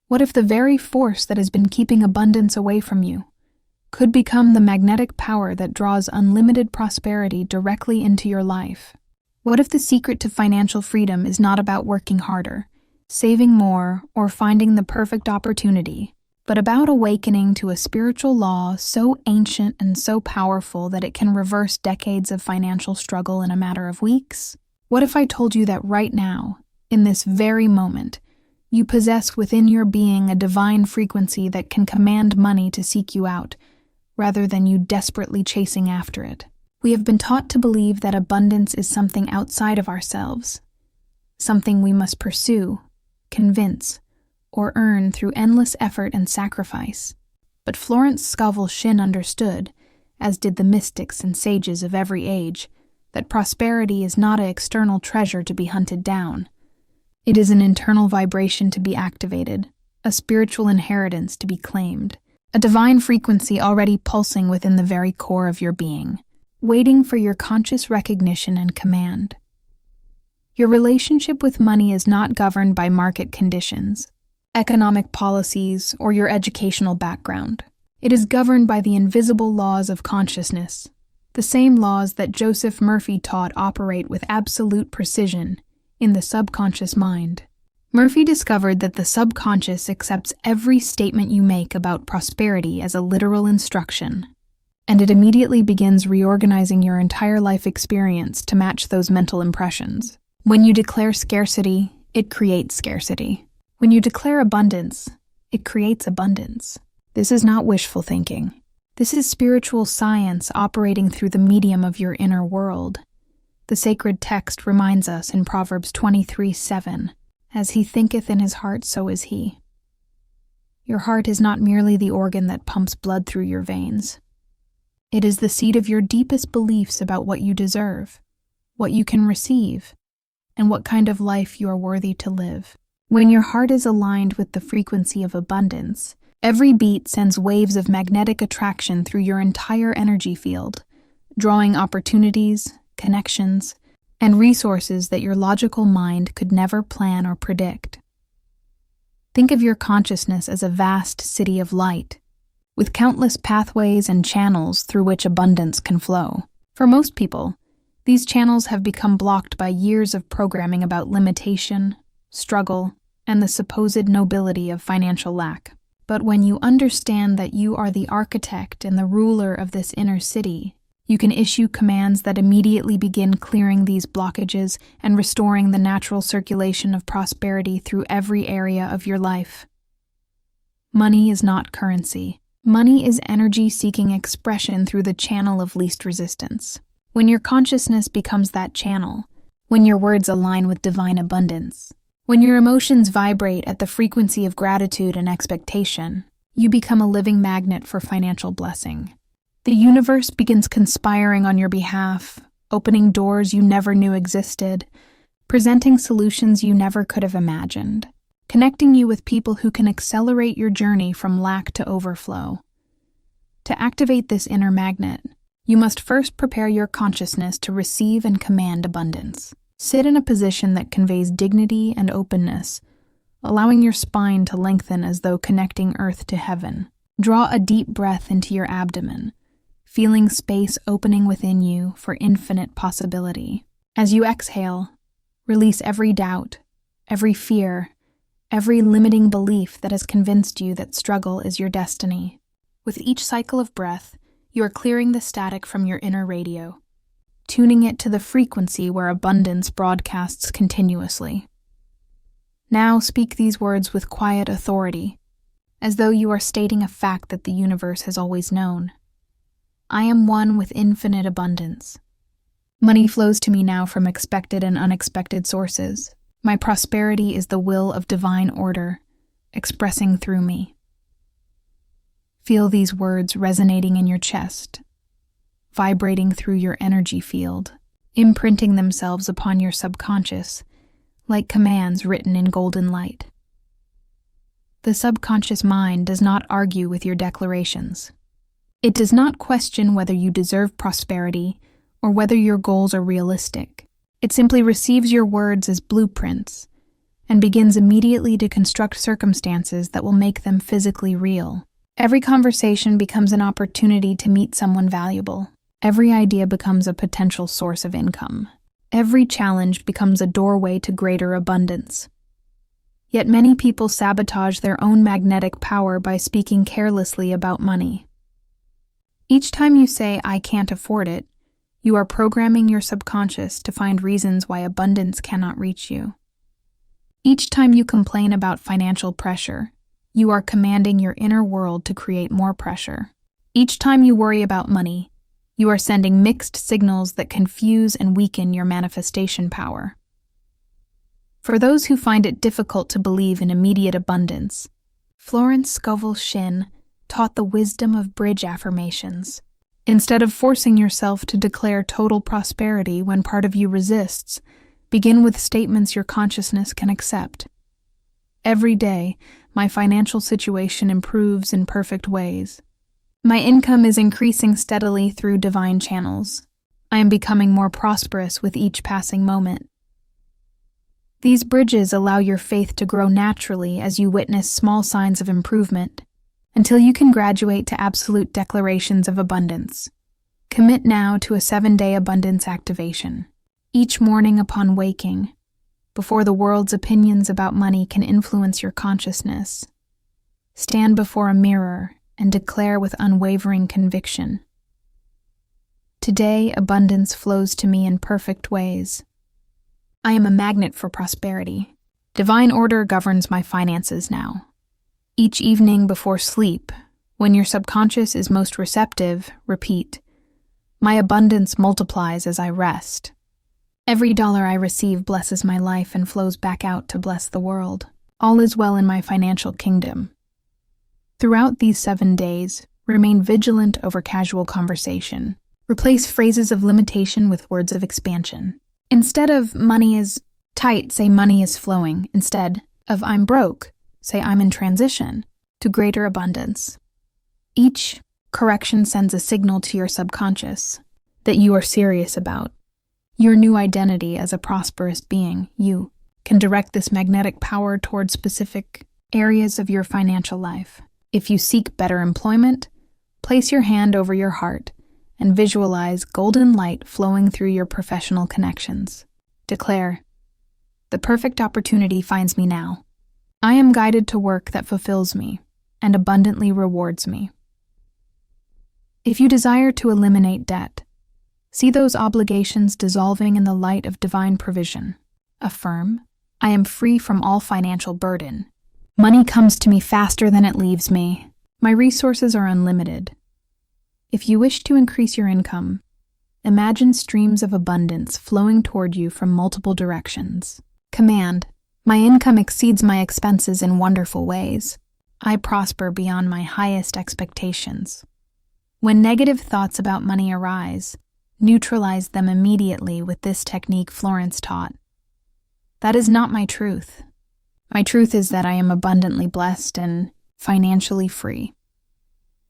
What if the very force that has been keeping abundance away from you could become the magnetic power that draws unlimited prosperity directly into your life? What if the secret to financial freedom is not about working harder, saving more, or finding the perfect opportunity, but about awakening to a spiritual law so ancient and so powerful that it can reverse decades of financial struggle in a matter of weeks? What if I told you that right now, in this very moment, you possess within your being a divine frequency that can command money to seek you out, rather than you desperately chasing after it? We have been taught to believe that abundance is something outside of ourselves, something we must pursue, convince, or earn through endless effort and sacrifice. But Florence Scovel Shinn understood, as did the mystics and sages of every age, that prosperity is not an external treasure to be hunted down. It is an internal vibration to be activated, a spiritual inheritance to be claimed, a divine frequency already pulsing within the very core of your being, waiting for your conscious recognition and command. Your relationship with money is not governed by market conditions, economic policies, or your educational background. It is governed by the invisible laws of consciousness, the same laws that Joseph Murphy taught operate with absolute precision in the subconscious mind. Murphy discovered that the subconscious accepts every statement you make about prosperity as a literal instruction, and it immediately begins reorganizing your entire life experience to match those mental impressions. When you declare scarcity, it creates scarcity. When you declare abundance, it creates abundance. This is not wishful thinking. This is spiritual science operating through the medium of your inner world. The sacred text reminds us in Proverbs 23:7, "As he thinketh in his heart, so is he." Your heart is not merely the organ that pumps blood through your veins. It is the seat of your deepest beliefs about what you deserve, what you can receive, and what kind of life you are worthy to live. When your heart is aligned with the frequency of abundance, every beat sends waves of magnetic attraction through your entire energy field, drawing opportunities, connections, and resources that your logical mind could never plan or predict. Think of your consciousness as a vast city of light, with countless pathways and channels through which abundance can flow. For most people, these channels have become blocked by years of programming about limitation, struggle, and the supposed nobility of financial lack. But when you understand that you are the architect and the ruler of this inner city, you can issue commands that immediately begin clearing these blockages and restoring the natural circulation of prosperity through every area of your life. Money is not currency. Money is energy seeking expression through the channel of least resistance. When your consciousness becomes that channel, when your words align with divine abundance, when your emotions vibrate at the frequency of gratitude and expectation, you become a living magnet for financial blessing. The universe begins conspiring on your behalf, opening doors you never knew existed, presenting solutions you never could have imagined, connecting you with people who can accelerate your journey from lack to overflow. To activate this inner magnet, you must first prepare your consciousness to receive and command abundance. Sit in a position that conveys dignity and openness, allowing your spine to lengthen as though connecting earth to heaven. Draw a deep breath into your abdomen, feeling space opening within you for infinite possibility. As you exhale, release every doubt, every fear, every limiting belief that has convinced you that struggle is your destiny. With each cycle of breath, you are clearing the static from your inner radio, tuning it to the frequency where abundance broadcasts continuously. Now speak these words with quiet authority, as though you are stating a fact that the universe has always known. I am one with infinite abundance. Money flows to me now from expected and unexpected sources. My prosperity is the will of divine order, expressing through me. Feel these words resonating in your chest, vibrating through your energy field, imprinting themselves upon your subconscious, like commands written in golden light. The subconscious mind does not argue with your declarations. It does not question whether you deserve prosperity or whether your goals are realistic. It simply receives your words as blueprints and begins immediately to construct circumstances that will make them physically real. Every conversation becomes an opportunity to meet someone valuable. Every idea becomes a potential source of income. Every challenge becomes a doorway to greater abundance. Yet many people sabotage their own magnetic power by speaking carelessly about money. Each time you say, "I can't afford it," you are programming your subconscious to find reasons why abundance cannot reach you. Each time you complain about financial pressure, you are commanding your inner world to create more pressure. Each time you worry about money, you are sending mixed signals that confuse and weaken your manifestation power. For those who find it difficult to believe in immediate abundance, Florence Scovel Shinn taught the wisdom of bridge affirmations. Instead of forcing yourself to declare total prosperity when part of you resists, begin with statements your consciousness can accept. Every day, my financial situation improves in perfect ways. My income is increasing steadily through divine channels. I am becoming more prosperous with each passing moment. These bridges allow your faith to grow naturally as you witness small signs of improvement, until you can graduate to absolute declarations of abundance. Commit now to a 7-day abundance activation. Each morning upon waking, before the world's opinions about money can influence your consciousness, stand before a mirror and declare with unwavering conviction, "Today, abundance flows to me in perfect ways. I am a magnet for prosperity. Divine order governs my finances now." Each evening before sleep, when your subconscious is most receptive, repeat, "My abundance multiplies as I rest. Every dollar I receive blesses my life and flows back out to bless the world. All is well in my financial kingdom." Throughout these 7 days, remain vigilant over casual conversation. Replace phrases of limitation with words of expansion. Instead of "money is tight," say "money is flowing." Instead of "I'm broke," say "I'm in transition" to greater abundance. Each correction sends a signal to your subconscious that you are serious about your new identity as a prosperous being. You can direct this magnetic power toward specific areas of your financial life. If you seek better employment, place your hand over your heart and visualize golden light flowing through your professional connections. Declare, "The perfect opportunity finds me now. I am guided to work that fulfills me and abundantly rewards me." If you desire to eliminate debt, see those obligations dissolving in the light of divine provision. Affirm, "I am free from all financial burden. Money comes to me faster than it leaves me. My resources are unlimited." If you wish to increase your income, imagine streams of abundance flowing toward you from multiple directions. Command, "My income exceeds my expenses in wonderful ways. I prosper beyond my highest expectations." When negative thoughts about money arise, neutralize them immediately with this technique Florence taught. "That is not my truth. My truth is that I am abundantly blessed and financially free."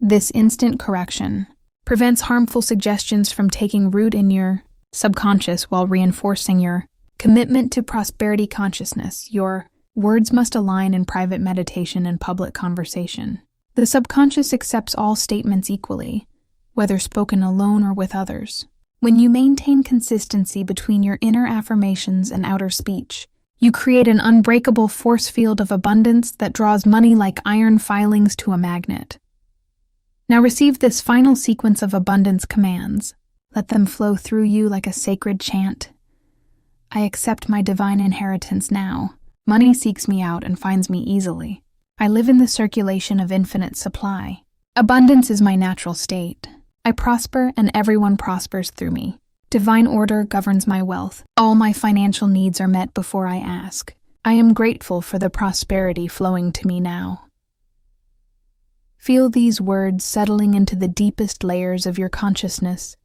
This instant correction prevents harmful suggestions from taking root in your subconscious while reinforcing your commitment to prosperity consciousness. Your words must align in private meditation and public conversation. The subconscious accepts all statements equally, whether spoken alone or with others. When you maintain consistency between your inner affirmations and outer speech, you create an unbreakable force field of abundance that draws money like iron filings to a magnet. Now receive this final sequence of abundance commands. Let them flow through you like a sacred chant. "I accept my divine inheritance now. Money seeks me out and finds me easily. I live in the circulation of infinite supply. Abundance is my natural state. I prosper and everyone prospers through me. Divine order governs my wealth. All my financial needs are met before I ask. I am grateful for the prosperity flowing to me now." Feel these words settling into the deepest layers of your consciousness,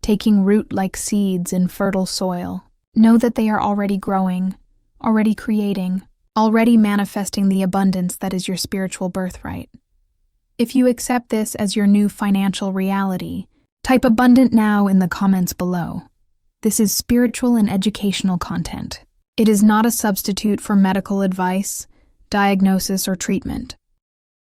taking root like seeds in fertile soil. Know that they are already growing, already creating, already manifesting the abundance that is your spiritual birthright. If you accept this as your new financial reality, type "abundant" now in the comments below. This is spiritual and educational content. It is not a substitute for medical advice, diagnosis, or treatment.